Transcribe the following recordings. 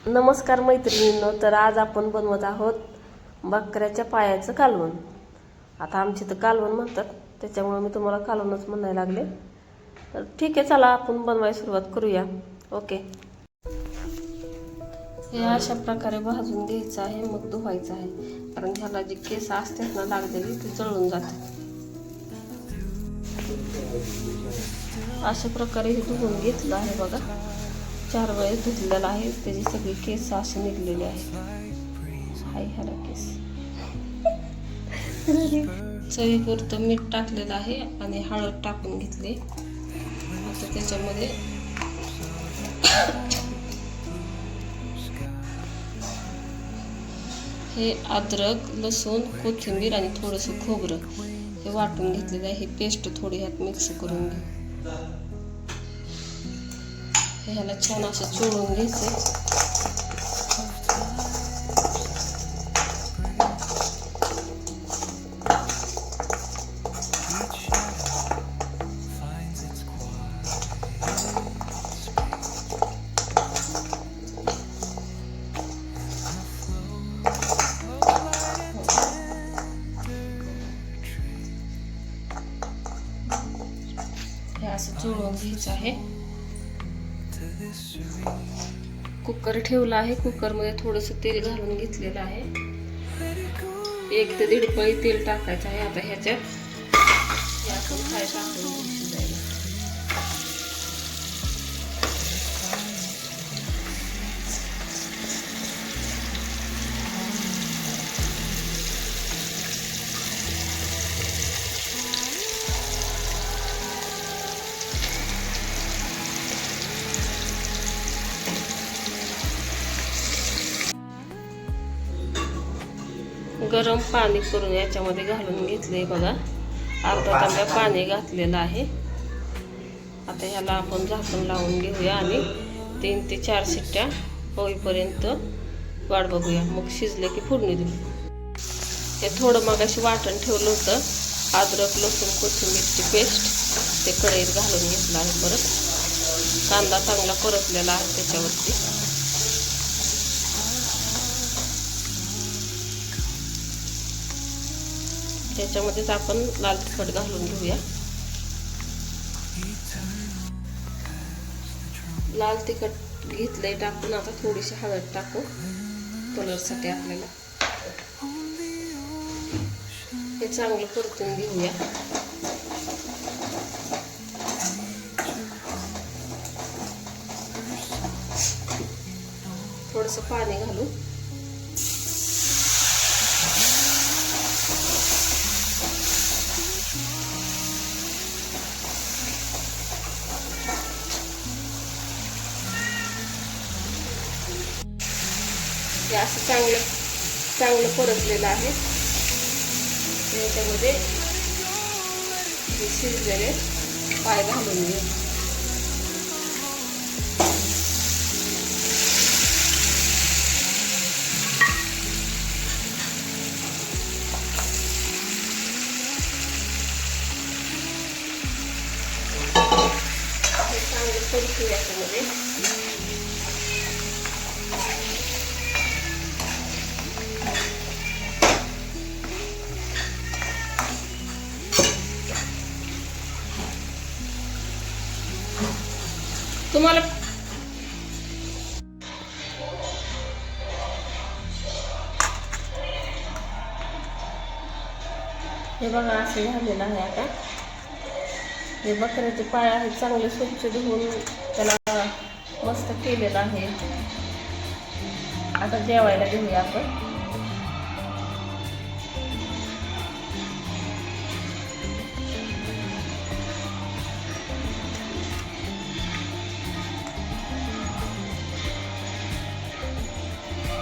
नमस्कार मैत्रिणींनो, तर आज आपण बनवत आहोत बकऱ्याच्या पायाचं कालवण. आता आमची तर कालवण म्हणतात, त्याच्यामुळे मी तुम्हाला कालवणच म्हणायला लागले. तर ठीक आहे, चला आपण बनवायला सुरुवात करूया. ओके. हे अशा प्रकारे भाजून घ्यायचं आहे, मग धुवायचं आहे, कारण ह्याला जी केस असतात ना लागलेली ती जळून जाते. अशा प्रकारे हे धुवून घेतलं आहे बघा. 4 वेळेस धुतलेला आहे. त्याची सगळी केस असे निघलेले आहे. हाय ह्याला केस. चवीपुरतं मीठ टाकलेलं आहे आणि हळद टाकून घेतली. आता त्याच्यामध्ये हे अद्रक, लसूण, कोथिंबीर आणि थोडंसं खोबरं हे वाटून घेतलेलं आहे. ही पेस्ट थोडी ह्यात मिक्स करून घेऊ. ह्याला छान असं चोळून घ्यायचं. हे असं चोळून घ्यायचं आहे. कुकर ठेवला आहे. कुकरमध्ये थोडंसं तेल घालून घेतलेलं आहे. 1 ते 1.5 पळी तेल टाकायचं आहे. आता ह्याच्यात हे आपण काय टाकून शिजायला. गरम पाणी करून याच्यामध्ये घालून घेतले बघा. अर्धा तांब्या पाणी घातलेलं आहे. आता ह्याला आपण झाकण लावून घेऊया आणि 3 ते 4 शिट्ट्या होईपर्यंत वाट बघूया. मग शिजले की फोडणी देऊ. हे थोडं मगाशी वाटण ठेवलं होतं, अद्रक, लसूण, कोथिंबीरची पेस्ट, ते कढईत घालून घेतलं आहे. परत कांदा चांगला परतलेला आहे त्याच्यावरती. त्याच्यामध्येच आपण लाल तिखट घालून घेऊया. लाल तिखट घेतलंय टाकून. आता थोडीशी हळद टाकू कलरसाठी आपल्याला. हे चांगलं परतून घेऊया. थोडंसं पाणी घालू. हे असं चांगलं परतलेलं आहे. त्याच्यामध्ये शिजलेले पाय घालून घेऊ. हे चांगलं परतू याच्यामध्ये. तुम्हाला हे बघा असं झालेलं आहे. आता हे बकऱ्याचे पाय आहेत, चांगले स्वच्छ धुवून त्याला मस्त केलेलं आहे. आता जेवायला घेऊया आपण.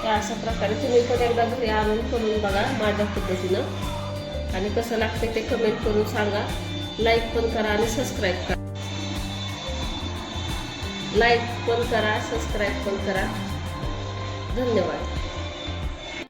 अशा प्रकारे तुम्ही पण एकदा घरी आणून करून बघा माझ्या पद्धतीनं, आणि कसं लागते ते कमेंट करून सांगा. लाईक पण करा आणि सबस्क्राईब करा. लाईक पण करा, सबस्क्राईब पण करा. धन्यवाद.